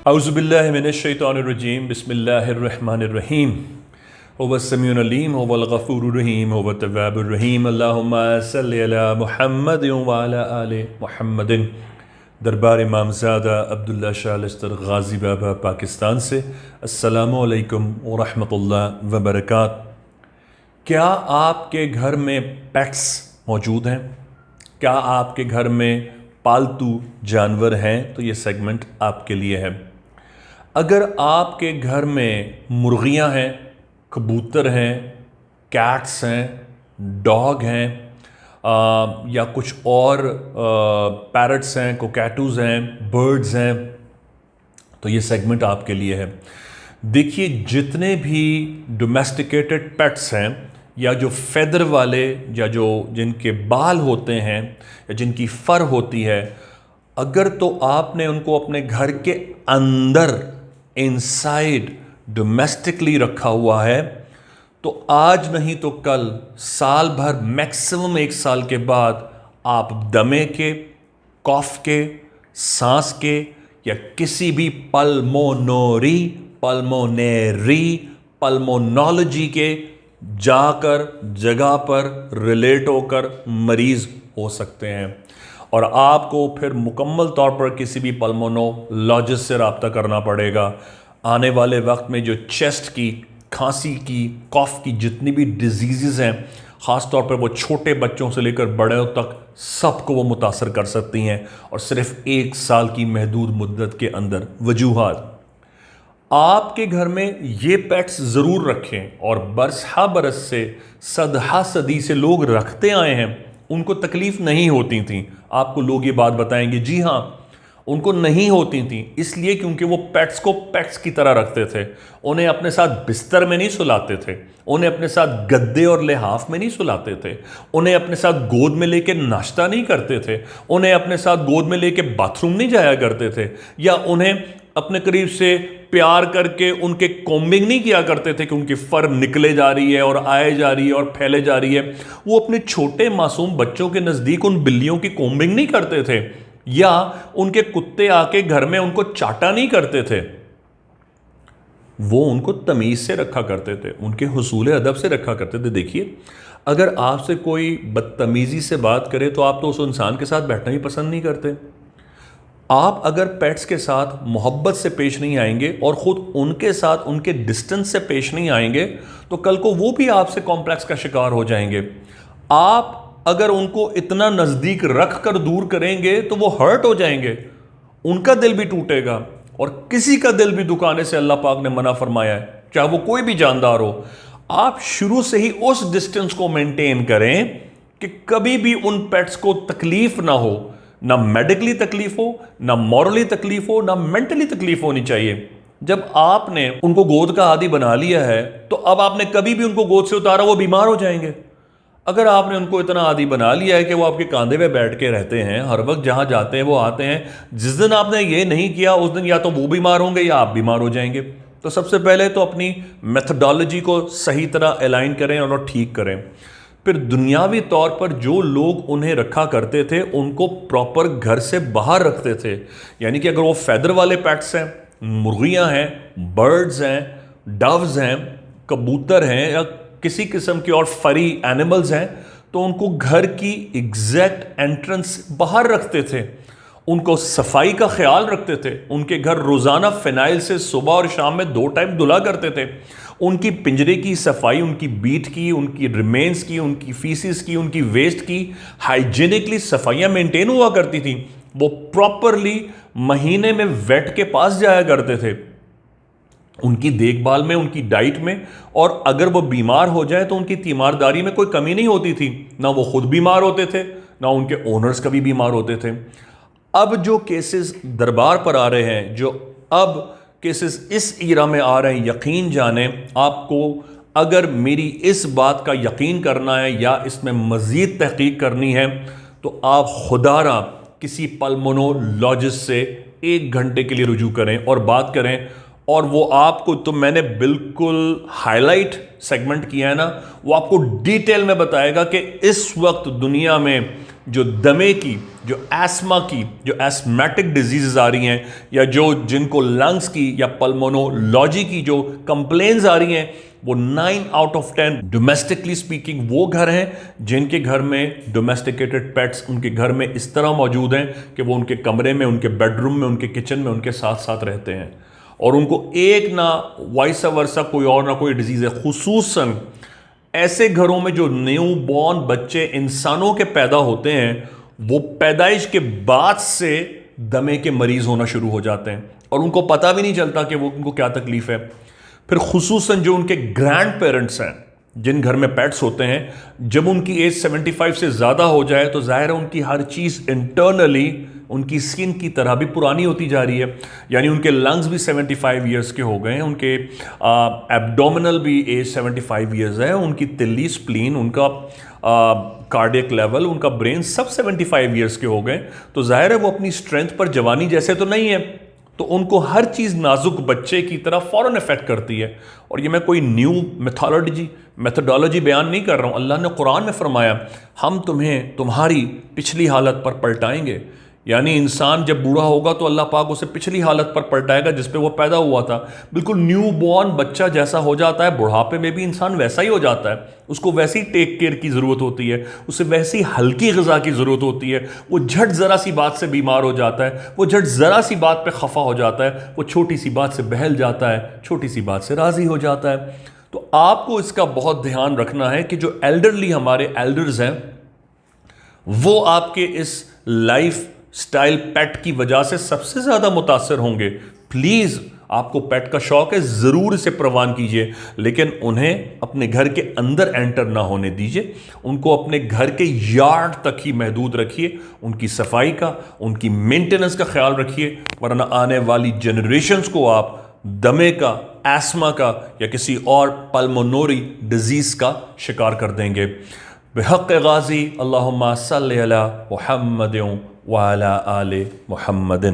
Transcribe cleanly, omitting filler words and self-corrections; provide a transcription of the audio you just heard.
اعوذ باللہ من الشیطان الرجیم بسم اللہ الرحمن الرحیم هو السمیع العلیم هو الغفور الرحیم هو التواب الرحیم اللہم صلی علی محمد وعلی آل محمد۔ دربار امامزادہ عبداللہ شاہ لشتر غازی بابا پاکستان سے السلام علیکم ورحمۃ اللہ وبرکاتہ۔ کیا آپ کے گھر میں پیٹس موجود ہیں؟ کیا آپ کے گھر میں پالتو جانور ہیں؟ تو یہ سیگمنٹ آپ کے لیے ہے۔ اگر آپ کے گھر میں مرغیاں ہیں، کبوتر ہیں، کیٹس ہیں، ڈاگ ہیں یا کچھ اور پیرٹس ہیں، کوکیٹوز ہیں، برڈز ہیں، تو یہ سیگمنٹ آپ کے لیے ہے۔ دیکھیے، جتنے بھی ڈومیسٹیکیٹڈ پیٹس ہیں یا جو فیدر والے یا جو جن کے بال ہوتے ہیں یا جن کی فر ہوتی ہے، اگر تو آپ نے ان کو اپنے گھر کے اندر انسائیڈ ڈومیسٹکلی رکھا ہوا ہے تو آج نہیں تو کل، سال بھر، میکسیمم 1 سال کے بعد آپ دمے کے، کاف کے، سانس کے یا کسی بھی پلمونالوجی کے جا کر جگہ پر ریلیٹ ہو کر مریض ہو سکتے ہیں، اور آپ کو پھر مکمل طور پر کسی بھی پلمونولوجسٹ سے رابطہ کرنا پڑے گا۔ آنے والے وقت میں جو چیسٹ کی، کھانسی کی، کاف کی جتنی بھی ڈیزیزز ہیں، خاص طور پر وہ چھوٹے بچوں سے لے کر بڑوں تک سب کو وہ متاثر کر سکتی ہیں، اور صرف 1 سال کی محدود مدت کے اندر۔ وجوہات: آپ کے گھر میں یہ پیٹس ضرور رکھیں، اور برسہ برس سے، صدہا صدی سے لوگ رکھتے آئے ہیں، ان کو تکلیف نہیں ہوتی تھیں۔ آپ کو لوگ یہ بات بتائیں گے، جی ہاں، ان کو نہیں ہوتی تھیں، اس لیے کیونکہ وہ پیٹس کو پیٹس کی طرح رکھتے تھے۔ انہیں اپنے ساتھ بستر میں نہیں سلاتے تھے، انہیں اپنے ساتھ گدے اور لحاف میں نہیں سلاتے تھے، انہیں اپنے ساتھ گود میں لے کے ناشتہ نہیں کرتے تھے، انہیں اپنے ساتھ گود میں لے کے باتھ روم نہیں جایا کرتے تھے، یا انہیں اپنے قریب سے پیار کر کے ان کے کومبنگ نہیں کیا کرتے تھے کہ ان کی فر نکلے جا رہی ہے اور آئے جا رہی ہے اور پھیلے جا رہی ہے۔ وہ اپنے چھوٹے معصوم بچوں کے نزدیک ان بلیوں کی کومبنگ نہیں کرتے تھے، یا ان کے کتے آ کے گھر میں ان کو چاٹا نہیں کرتے تھے۔ وہ ان کو تمیز سے رکھا کرتے تھے، ان کے حصول ادب سے رکھا کرتے تھے۔ دیکھیے، اگر آپ سے کوئی بدتمیزی سے بات کرے تو آپ تو اس انسان کے ساتھ بیٹھنا ہی پسند نہیں کرتے۔ آپ اگر پیٹس کے ساتھ محبت سے پیش نہیں آئیں گے اور خود ان کے ساتھ ان کے ڈسٹنس سے پیش نہیں آئیں گے تو کل کو وہ بھی آپ سے کمپلیکس کا شکار ہو جائیں گے۔ آپ اگر ان کو اتنا نزدیک رکھ کر دور کریں گے تو وہ ہرٹ ہو جائیں گے، ان کا دل بھی ٹوٹے گا، اور کسی کا دل بھی دکانے سے اللہ پاک نے منع فرمایا ہے، چاہے وہ کوئی بھی جاندار ہو۔ آپ شروع سے ہی اس ڈسٹنس کو مینٹین کریں کہ کبھی بھی ان پیٹس کو تکلیف نہ ہو، نہ میڈیکلی تکلیف ہو، نہ مورلی تکلیف ہو، نہ مینٹلی تکلیف ہونی چاہیے۔ جب آپ نے ان کو گود کا عادی بنا لیا ہے تو اب آپ نے کبھی بھی ان کو گود سے اتارا وہ بیمار ہو جائیں گے۔ اگر آپ نے ان کو اتنا عادی بنا لیا ہے کہ وہ آپ کے کاندھے پہ بیٹھ کے رہتے ہیں، ہر وقت جہاں جاتے ہیں وہ آتے ہیں، جس دن آپ نے یہ نہیں کیا اس دن یا تو وہ بیمار ہوں گے یا آپ بیمار ہو جائیں گے۔ تو سب سے پہلے تو اپنی میتھڈالوجی کو صحیح طرح الائن کریں اور ٹھیک کریں۔ پھر دنیاوی طور پر جو لوگ انہیں رکھا کرتے تھے ان کو پراپر گھر سے باہر رکھتے تھے، یعنی کہ اگر وہ فیدر والے پیٹس ہیں، مرغیاں ہیں، برڈز ہیں، ڈوز ہیں، کبوتر ہیں، یا کسی قسم کے اور فری اینیملز ہیں، تو ان کو گھر کی ایگزیکٹ انٹرنس باہر رکھتے تھے، ان کو صفائی کا خیال رکھتے تھے، ان کے گھر روزانہ فینائل سے صبح اور شام میں 2 ٹائم دھلا کرتے تھے، ان کی پنجرے کی صفائی، ان کی بیٹ کی، ان کی ریمینز کی، ان کی فیسز کی، ان کی ویسٹ کی ہائیجینکلی صفائیاں مینٹین ہوا کرتی تھیں۔ وہ پراپرلی مہینے میں ویٹ کے پاس جایا کرتے تھے، ان کی دیکھ بھال میں، ان کی ڈائٹ میں، اور اگر وہ بیمار ہو جائے تو ان کی تیمارداری میں کوئی کمی نہیں ہوتی تھی، نہ وہ خود بیمار ہوتے تھے نہ ان کے اونرز کبھی بیمار ہوتے تھے۔ اب جو کیسز دربار پر آ رہے ہیں، جو اب کیسز اس ایرا میں آ رہے ہیں، یقین جانیں، آپ کو اگر میری اس بات کا یقین کرنا ہے یا اس میں مزید تحقیق کرنی ہے تو آپ خدا را کسی پلمونولوجسٹ سے 1 گھنٹے کے لیے رجوع کریں اور بات کریں، اور وہ آپ کو، تو میں نے بالکل ہائی لائٹ سیگمنٹ کیا ہے نا، وہ آپ کو ڈیٹیل میں بتائے گا کہ اس وقت دنیا میں جو دمے کی، جو ایسما کی، جو ایسمیٹک ڈیزیزز آ رہی ہیں، یا جن کو لنگس کی یا پلمونولوجی کی جو کمپلینز آ رہی ہیں، وہ 9 آؤٹ آف 10 ڈومیسٹکلی سپیکنگ وہ گھر ہیں جن کے گھر میں ڈومیسٹیکیٹڈ پیٹس ان کے گھر میں اس طرح موجود ہیں کہ وہ ان کے کمرے میں، ان کے بیڈ روم میں، ان کے کچن میں ان کے ساتھ ساتھ رہتے ہیں، اور ان کو ایک نہ وائس ورسا کوئی اور نہ کوئی ڈیزیز ہے۔ خصوصاً ایسے گھروں میں جو نیو بورن بچے انسانوں کے پیدا ہوتے ہیں، وہ پیدائش کے بعد سے دمے کے مریض ہونا شروع ہو جاتے ہیں اور ان کو پتہ بھی نہیں چلتا کہ ان کو کیا تکلیف ہے۔ پھر خصوصاً جو ان کے گرینڈ پیرنٹس ہیں، جن گھر میں پیٹس ہوتے ہیں، جب ان کی ایج 75 سے زیادہ ہو جائے تو ظاہر ہے ان کی ہر چیز انٹرنلی ان کی سکن کی طرح بھی پرانی ہوتی جا رہی ہے، یعنی ان کے لنگز بھی 75 ایئرس کے ہو گئے ہیں، ان کے ایبڈومنل بھی ایج 75 ایئرز ہے، ان کی تلی، سپلین، ان کا کارڈیک لیول، ان کا برین سب 75 ایئرس کے ہو گئے، تو ظاہر ہے وہ اپنی اسٹرینتھ پر جوانی جیسے تو نہیں ہے، تو ان کو ہر چیز نازک بچے کی طرح فوراً افیکٹ کرتی ہے۔ اور یہ میں کوئی نیو میتھڈالوجی بیان نہیں کر رہا ہوں، اللہ نے قرآن میں فرمایا ہم تمہیں تمہاری پچھلی حالت پر پلٹائیں گے، یعنی انسان جب بوڑھا ہوگا تو اللہ پاک اسے پچھلی حالت پر پلٹائے گا جس پہ وہ پیدا ہوا تھا۔ بالکل نیو بورن بچہ جیسا ہو جاتا ہے، بڑھاپے میں بھی انسان ویسا ہی ہو جاتا ہے، اس کو ویسی ٹیک کیئر کی ضرورت ہوتی ہے، اسے ویسی ہلکی غذا کی ضرورت ہوتی ہے، وہ جھٹ ذرا سی بات سے بیمار ہو جاتا ہے، وہ جھٹ ذرا سی بات پہ خفا ہو جاتا ہے، وہ چھوٹی سی بات سے بہل جاتا ہے، چھوٹی سی بات سے راضی ہو جاتا ہے۔ تو آپ کو اس کا بہت دھیان رکھنا ہے کہ جو ایلڈرلی ہمارے ایلڈرز ہیں وہ آپ کے اس لائف سٹائل پیٹ کی وجہ سے سب سے زیادہ متاثر ہوں گے۔ پلیز آپ کو پیٹ کا شوق ہے، ضرور اسے پروان کیجئے، لیکن انہیں اپنے گھر کے اندر انٹر نہ ہونے دیجئے، ان کو اپنے گھر کے یارڈ تک ہی محدود رکھیے، ان کی صفائی کا، ان کی مینٹیننس کا خیال رکھیے، ورنہ آنے والی جنریشنز کو آپ دمے کا، ایسما کا یا کسی اور پلمونوری ڈیزیز کا شکار کر دیں گے۔ بحق غازی اللہم صلی علی محمد وعلی آل محمد۔